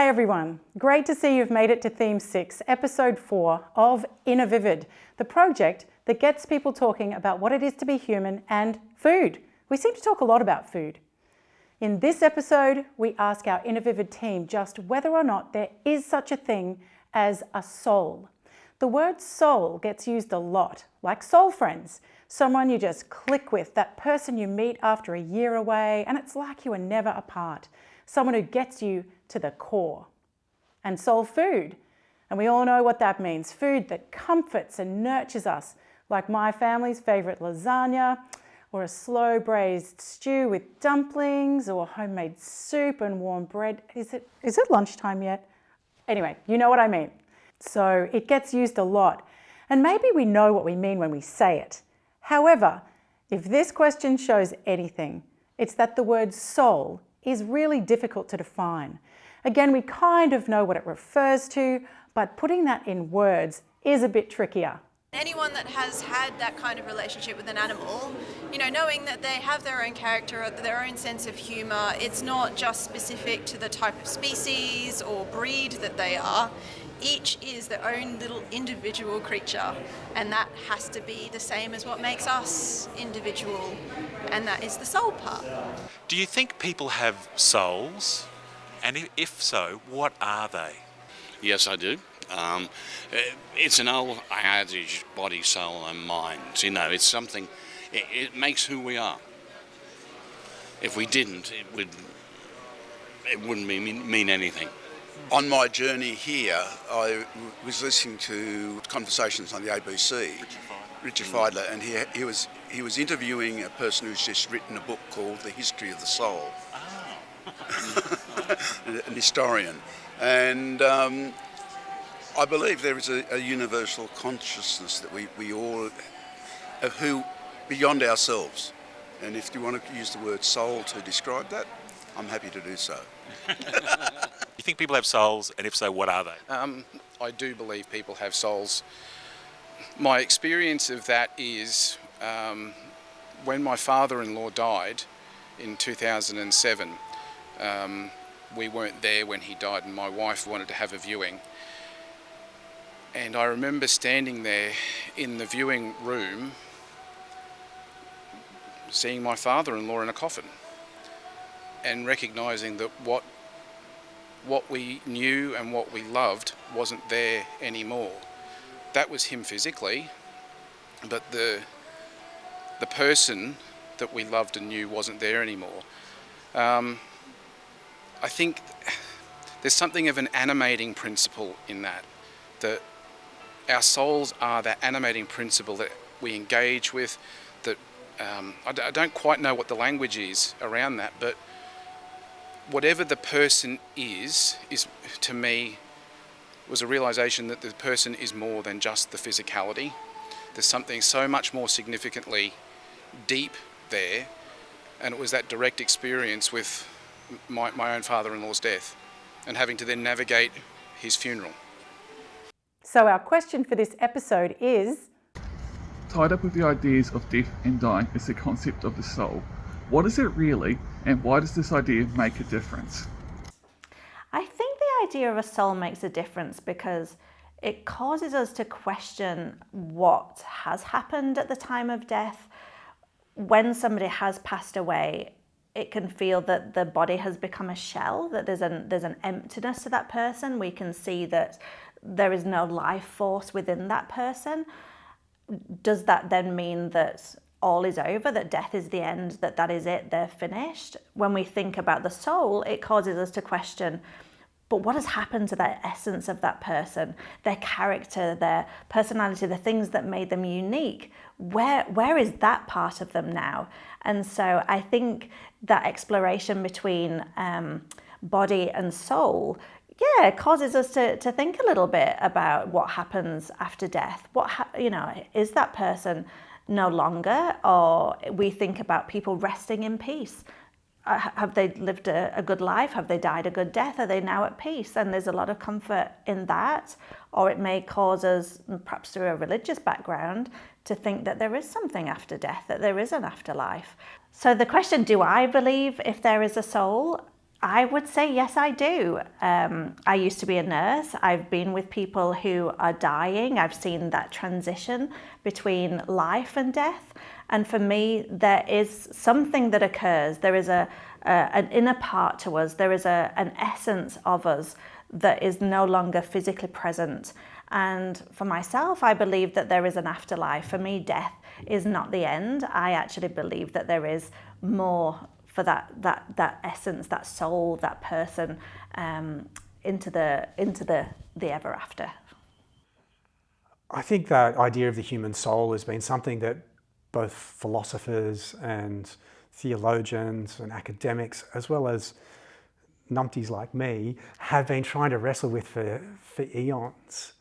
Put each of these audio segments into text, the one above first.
Hi everyone, great to see you've made it to Theme 6, Episode 4 of innerVIVID, the project that gets people talking about what it is to be human and food. We seem to talk a lot about food. In this episode, we ask our innerVIVID team just whether or not there is such a thing as a soul. The word soul gets used a lot, like soul friends, someone you just click with, that person you meet after a year away and it's like you were never apart, someone who gets you to the core. And soul food, and we all know what that means, food that comforts and nurtures us, like my family's favourite lasagna, or a slow braised stew with dumplings, or homemade soup and warm bread. Is it lunchtime yet? Anyway, you know what I mean. So it gets used a lot, and maybe we know what we mean when we say it. However, if this question shows anything, it's that the word soul is really difficult to define. Again, we kind of know what it refers to, but putting that in words is a bit trickier. Anyone that has had that kind of relationship with an animal, knowing that they have their own character, their own sense of humour, it's not just specific to the type of species or breed that they are. Each is their own little individual creature, and that has to be the same as what makes us individual, and that is the soul part. Do you think people have souls? And if so, what are they? Yes, I do. It's an old adage, body, soul and mind. It's something, it makes who we are. If we didn't, it wouldn't mean anything. On my journey here, I was listening to conversations on the ABC, Richard Feidler, and he was interviewing a person who's just written a book called The History of the Soul, an historian. And I believe there is a universal consciousness that we all, of who, beyond ourselves. And if you want to use the word soul to describe that, I'm happy to do so. You think people have souls, and if so, what are they? I do believe people have souls. My experience of that is when my father-in-law died in 2007, we weren't there when he died, and my wife wanted to have a viewing. And I remember standing there in the viewing room, seeing my father-in-law in a coffin, and recognising that what we knew and what we loved wasn't there anymore. That was him physically, but the person that we loved and knew wasn't there anymore. I think there's something of an animating principle in that our souls are that animating principle that we engage with, that I don't quite know what the language is around that, but whatever the person is to me was a realisation that the person is more than just the physicality. There's something so much more significantly deep there, and it was that direct experience with my own father-in-law's death and having to then navigate his funeral. So our question for this episode is... Tied up with the ideas of death and dying is the concept of the soul. What is it really, and why does this idea make a difference? I think the idea of a soul makes a difference because it causes us to question what has happened at the time of death. When somebody has passed away, it can feel that the body has become a shell, that there's an emptiness to that person. We can see that there is no life force within that person. Does that then mean that all is over, that death is the end, that is it, they're finished? When we think about the soul, it causes us to question, but what has happened to that essence of that person, their character, their personality, the things that made them unique? Where is that part of them now? And so I think that exploration between body and soul, causes us to think a little bit about what happens after death. Is that person no longer? Or we think about people resting in peace. Have they lived a good life? Have they died a good death? Are they now at peace? And there's a lot of comfort in that. Or it may cause us, perhaps through a religious background, to think that there is something after death, that there is an afterlife. So the question, do I believe if there is a soul? I would say yes, I do. I used to be a nurse. I've been with people who are dying. I've seen that transition between life and death. And for me, there is something that occurs. There is an inner part to us. There is an essence of us that is no longer physically present. And for myself, I believe that there is an afterlife. For me, death is not the end. I actually believe that there is more for that essence, that soul, that person, into the ever after. I think that idea of the human soul has been something that both philosophers and theologians and academics, as well as numpties like me, have been trying to wrestle with for eons.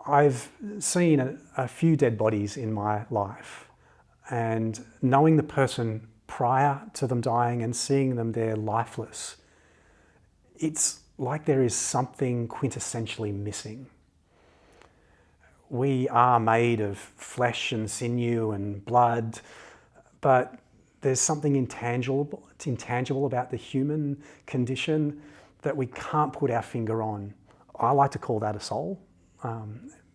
I've seen a few dead bodies in my life, and knowing the person prior to them dying and seeing them there lifeless, it's like there is something quintessentially missing. We are made of flesh and sinew and blood, but there's something intangible about the human condition that we can't put our finger on. I like to call that a soul.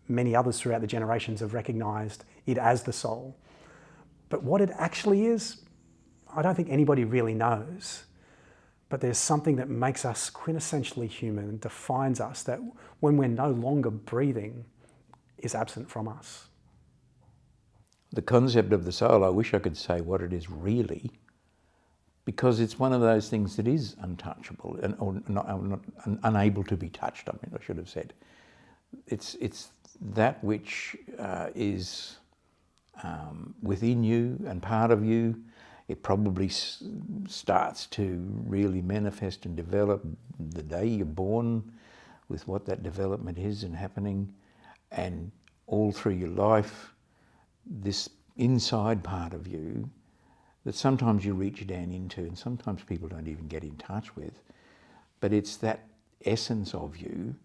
Many others throughout the generations have recognised it as the soul. But what it actually is, I don't think anybody really knows. But there's something that makes us quintessentially human and defines us, that when we're no longer breathing, is absent from us. The concept of the soul, I wish I could say what it is really, because it's one of those things that is untouchable or unable to be touched. I should have said. It's that which is within you and part of you. It probably starts to really manifest and develop the day you're born, with what that development is and happening, and all through your life, this inside part of you that sometimes you reach down into and sometimes people don't even get in touch with, but it's that essence of you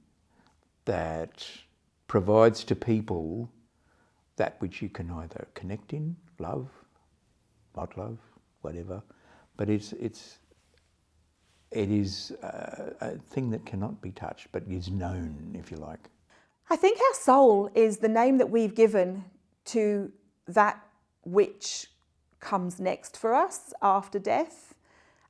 that provides to people that which you can either connect in, love, not love, whatever, but it is a thing that cannot be touched, but is known, if you like. I think our soul is the name that we've given to that which comes next for us after death.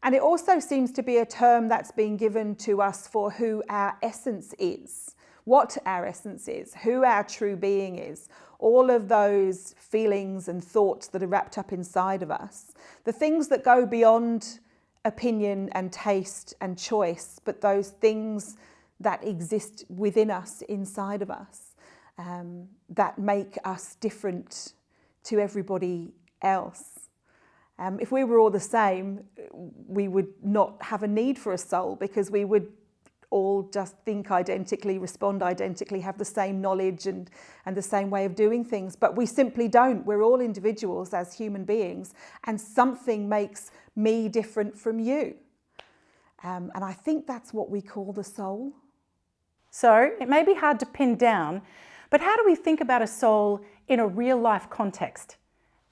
And it also seems to be a term that's been given to us for who our essence is, what our essence is, who our true being is, all of those feelings and thoughts that are wrapped up inside of us, the things that go beyond opinion and taste and choice, but those things that exist within us, inside of us, that make us different to everybody else. If we were all the same, we would not have a need for a soul, because we would all just think identically, respond identically, have the same knowledge and the same way of doing things. But we simply don't. We're all individuals as human beings, and something makes me different from you. And I think that's what we call the soul. So it may be hard to pin down, but how do we think about a soul in a real life context?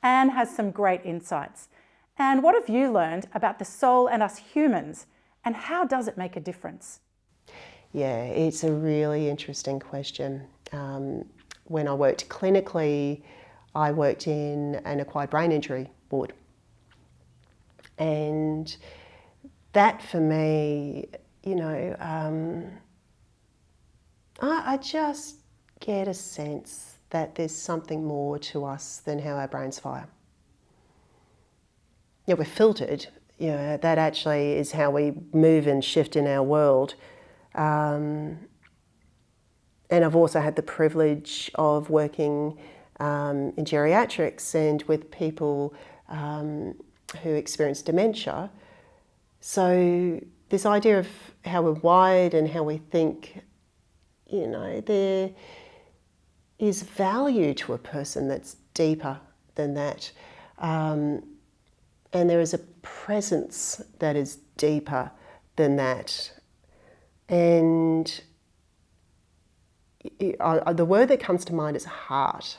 Anne has some great insights. And what have you learned about the soul and us humans, and how does it make a difference? Yeah, it's a really interesting question. When I worked clinically, I worked in an acquired brain injury ward. And that for me, I just get a sense that there's something more to us than how our brains fire. We're filtered, that actually is how we move and shift in our world. And I've also had the privilege of working in geriatrics and with people who experience dementia. So this idea of how we're wired and how we think, there is value to a person that's deeper than that. And there is a presence that is deeper than that. And the word that comes to mind is heart.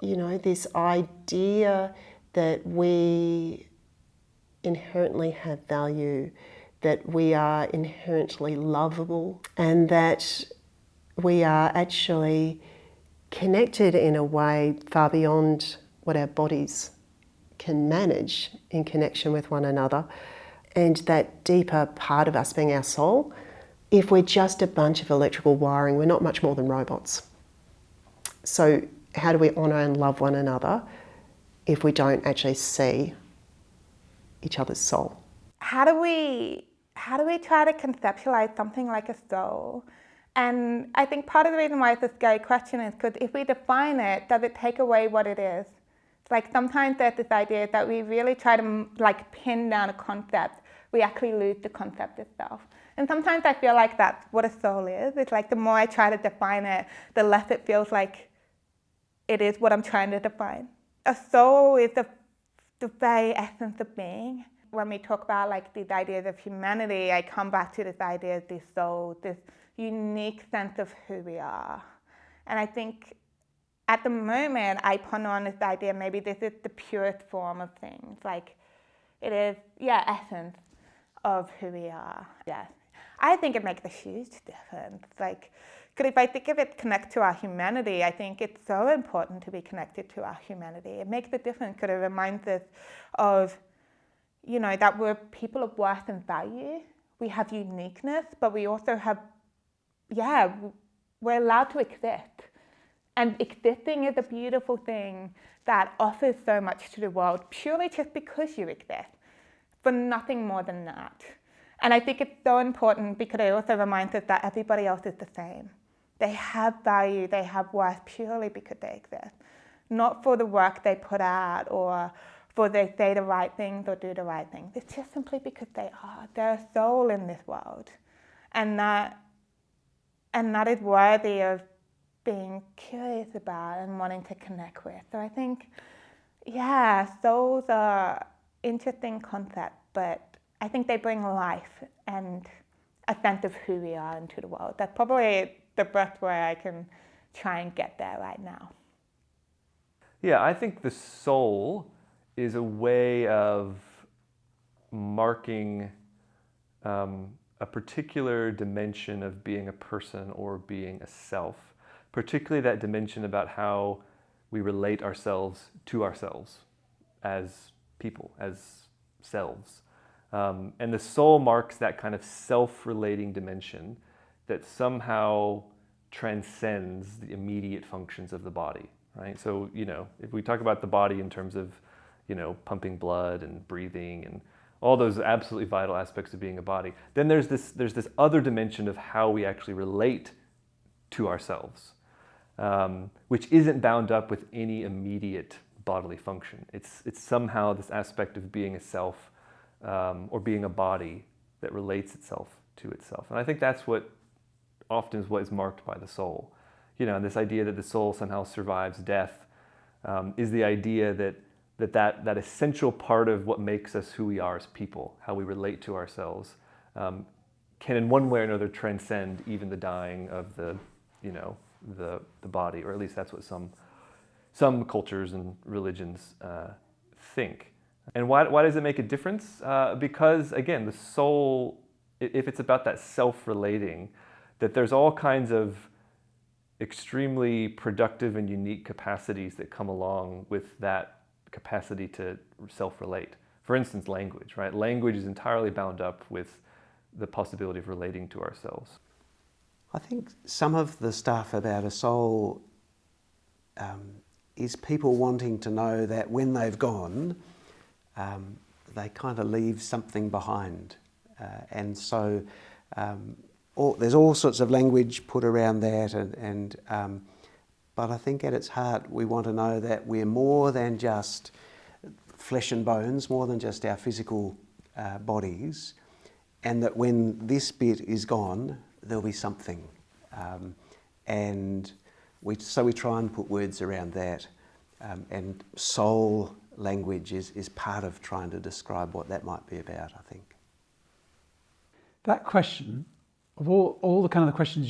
This idea that we inherently have value, that we are inherently lovable, and that we are actually connected in a way far beyond what our bodies can manage in connection with one another, and that deeper part of us being our soul. If we're just a bunch of electrical wiring, we're not much more than robots. So how do we honour and love one another if we don't actually see each other's soul? How do we try to conceptualize something like a soul? And I think part of the reason why it's a scary question is because if we define it, does it take away what it is? Like sometimes there's this idea that we really try to like pin down a concept, we actually lose the concept itself. And sometimes I feel like that's what a soul is. It's like the more I try to define it, the less it feels like it is what I'm trying to define. A soul is the very essence of being. When we talk about like these ideas of humanity, I come back to this idea of this soul, this unique sense of who we are. And I think at the moment, I ponder on this idea, maybe this is the purest form of things. Like it is, essence of who we are. Yes. I think it makes a huge difference. Like, because if I think of it connect to our humanity, I think it's so important to be connected to our humanity. It makes a difference because it reminds us of, that we're people of worth and value. We have uniqueness, but we also have, we're allowed to exist. And existing is a beautiful thing that offers so much to the world, purely just because you exist, but nothing more than that. And I think it's so important because it also reminds us that everybody else is the same. They have value, they have worth purely because they exist. Not for the work they put out or for they say the right things or do the right things. It's just simply because they are. They're a soul in this world. And that is worthy of being curious about and wanting to connect with. So I think, souls are interesting concepts, but I think they bring life and a sense of who we are into the world. That's probably the best way I can try and get there right now. Yeah, I think the soul is a way of marking a particular dimension of being a person or being a self, particularly that dimension about how we relate ourselves to ourselves as people, as selves. And the soul marks that kind of self-relating dimension that somehow transcends the immediate functions of the body, right? So, if we talk about the body in terms of, pumping blood and breathing and all those absolutely vital aspects of being a body, then there's this other dimension of how we actually relate to ourselves, which isn't bound up with any immediate bodily function. It's somehow this aspect of being a self, or being a body that relates itself to itself. And I think that's what often is marked by the soul. And this idea that the soul somehow survives death is the idea that essential part of what makes us who we are as people, how we relate to ourselves, can in one way or another transcend even the dying of the body, or at least that's what some cultures and religions think. And why does it make a difference? Because, again, the soul, if it's about that self-relating, that there's all kinds of extremely productive and unique capacities that come along with that capacity to self-relate. For instance, language, right? Language is entirely bound up with the possibility of relating to ourselves. I think some of the stuff about a soul is people wanting to know that when they've gone, they kind of leave something behind. And so there's all sorts of language put around that, but I think at its heart we want to know that we're more than just flesh and bones, more than just our physical bodies, and that when this bit is gone, there'll be something. And we try and put words around that, and soul language is part of trying to describe what that might be about, I think. That question, of all the kind of the questions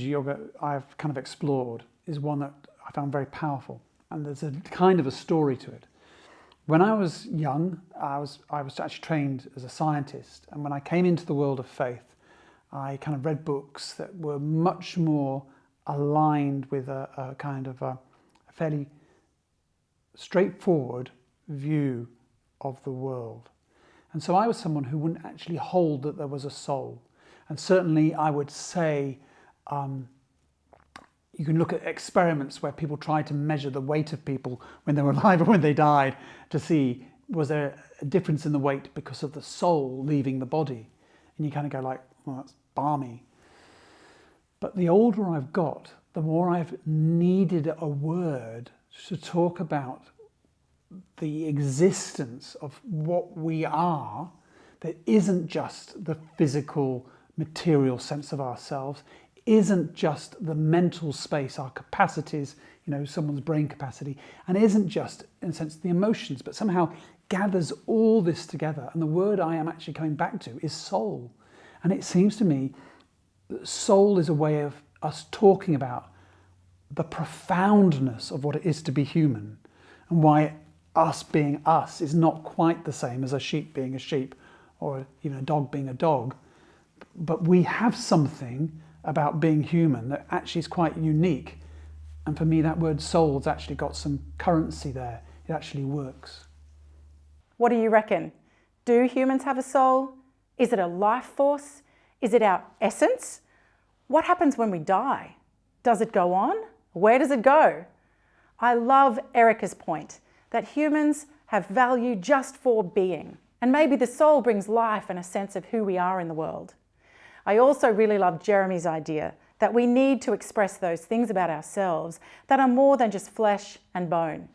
I've kind of explored, is one that I found very powerful, and there's a kind of a story to it. When I was young, I was actually trained as a scientist, and when I came into the world of faith, I kind of read books that were much more aligned with a kind of a fairly straightforward view of the world. And so I was someone who wouldn't actually hold that there was a soul. And certainly I would say, you can look at experiments where people tried to measure the weight of people when they were alive or when they died to see, was there a difference in the weight because of the soul leaving the body? And you kind of go like, well, that's balmy. But the older I've got, the more I've needed a word to talk about the existence of what we are that isn't just the physical, material sense of ourselves, isn't just the mental space, our capacities, someone's brain capacity, and isn't just, in a sense, the emotions, but somehow gathers all this together. And the word I am actually coming back to is soul. And it seems to me that soul is a way of us talking about the profoundness of what it is to be human, and why us being us is not quite the same as a sheep being a sheep, or even a dog being a dog. But we have something about being human that actually is quite unique. And for me, that word soul's actually got some currency there. It actually works. What do you reckon? Do humans have a soul? Is it a life force? Is it our essence? What happens when we die? Does it go on? Where does it go? I love Erica's point that humans have value just for being. And maybe the soul brings life and a sense of who we are in the world. I also really love Jeremy's idea that we need to express those things about ourselves that are more than just flesh and bone.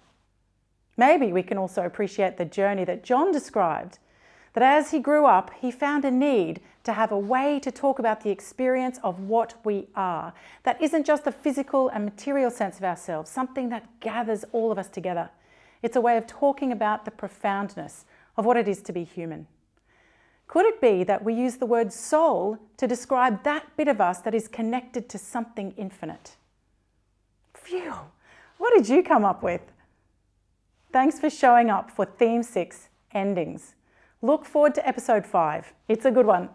Maybe we can also appreciate the journey that John described, that as he grew up, he found a need to have a way to talk about the experience of what we are. That isn't just the physical and material sense of ourselves, something that gathers all of us together. It's a way of talking about the profoundness of what it is to be human. Could it be that we use the word soul to describe that bit of us that is connected to something infinite? Phew, what did you come up with? Thanks for showing up for Theme 6, Endings. Look forward to episode 5. It's a good one.